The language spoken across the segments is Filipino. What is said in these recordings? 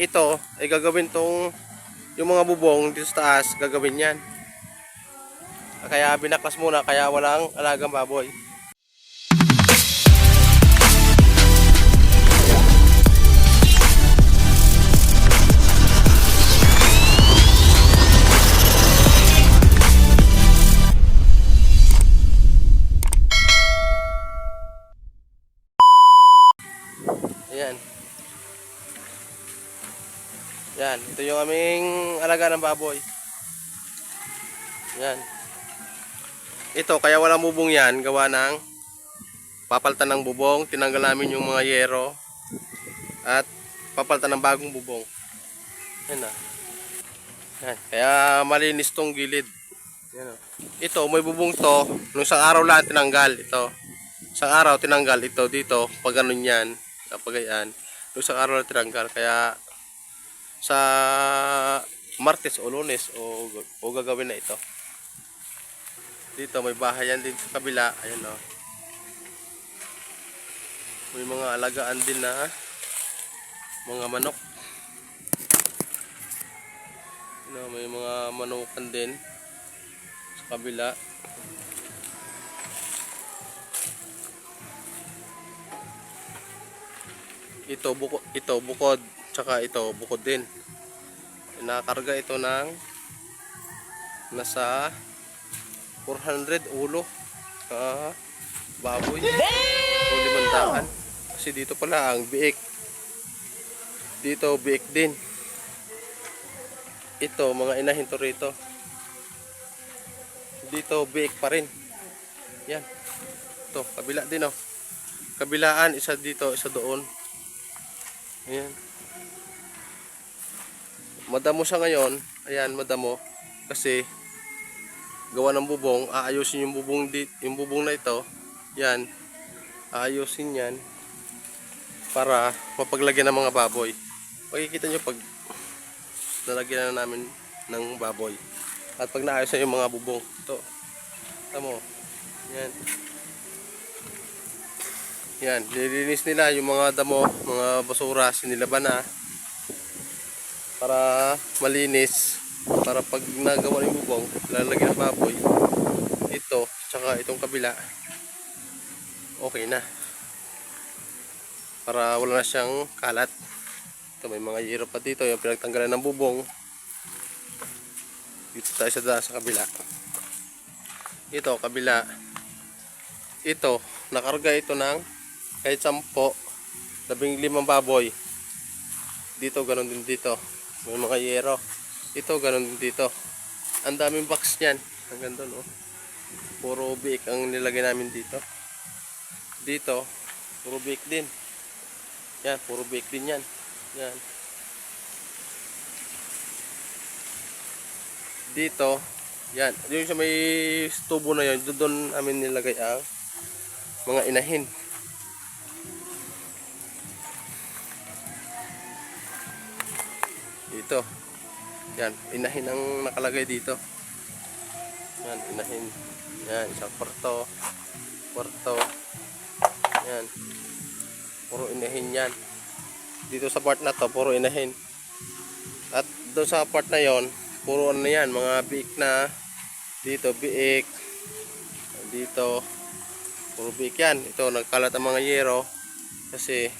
Ito ay gagawin tong yung mga bubong dito sa taas, gagawin yan. Kaya binaklas muna, kaya walang alagang baboy. Ayan. Yan, ito yung aming alaga ng baboy. Yan. Ito, kaya walang bubong yan, gawa ng papalitan ng bubong, tinanggal namin yung mga yero at papalitan ng bagong bubong. Yan na. Yan, kaya malinis tong gilid. Yan. Ito, may bubong to, nung isang araw lang tinanggal ito. Isang araw tinanggal ito dito, pag ganun yan, kapag yan. Nung isang araw lang tinanggal, kaya sa Martes o Lunes o gagawin na ito. Dito may bahay yan din sa kabila. Ayan o. May mga alagaan din na mga manok. May mga manukan din sa kabila. Ito bukod, tsaka ito bukod din. Inakarga ito ng nasa 400 ulo baboy o 500. Kasi dito pala ang biik, dito biik din. Ito mga inahin to rito, dito biik pa rin. Yan, ito kabila din oh, kabilaan, isa dito isa doon. Ayan, madamo siya ngayon. Ayan, madamo kasi gawa ng bubong. Aayusin yung bubong na ito. Yan, aayusin yan para mapaglagyan ng mga baboy. Makikita nyo pag nalagyan na namin ng baboy at pag naayos na yung mga bubong. Ito, tamo. Yan, yan, nililinis nila yung mga damo, mga basura, sinilaban na para malinis, para pag nagawa yung bubong, lalagyan ng baboy, ito, tsaka itong kabila, okay na. Para wala na siyang kalat. Ito, may mga yero pa dito, yung pinagtanggalan ng bubong. Dito tayo sa kabila. Ito, kabila. Ito, nakarga ito ng kahit 10, 15 baboy. Dito, ganun din dito. May mga yero. Ito, ganun din dito. Ang daming box niyan. Hanggang doon, oh. Puro biik ang nilagay namin dito. Dito, puro biik din. Yan, puro biik din yan. Yan. Dito, yan. Yung sa may tubo na yun, doon namin nilagay ang mga inahin. Dito. Yan, inahin ang nakalagay dito. Yan, inahin. Yan, isang kwarto. Yan. Puro inahin yan. Dito sa part na to, puro inahin. At doon sa part na yon, puro ano yan, mga biik na. Dito, biik. Dito, puro biik yan. Ito, nagkalat ang mga yero. Kasi,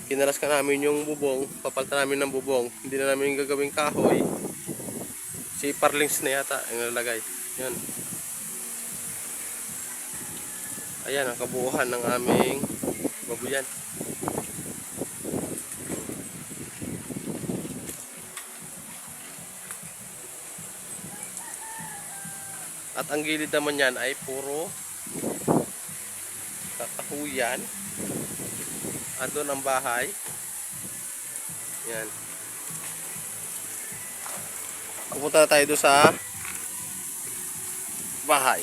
kinalas ka namin yung bubong, papalitan namin ng bubong. Hindi na namin gagawing kahoy. Si Parlings na yata ang nalagay. Yan. Ayan ang kabuuhan ng aming babuyan. At ang gilid naman yan ay puro kakahuyan. At doon ang bahay. Yan. Pupunta na tayo doon sa bahay.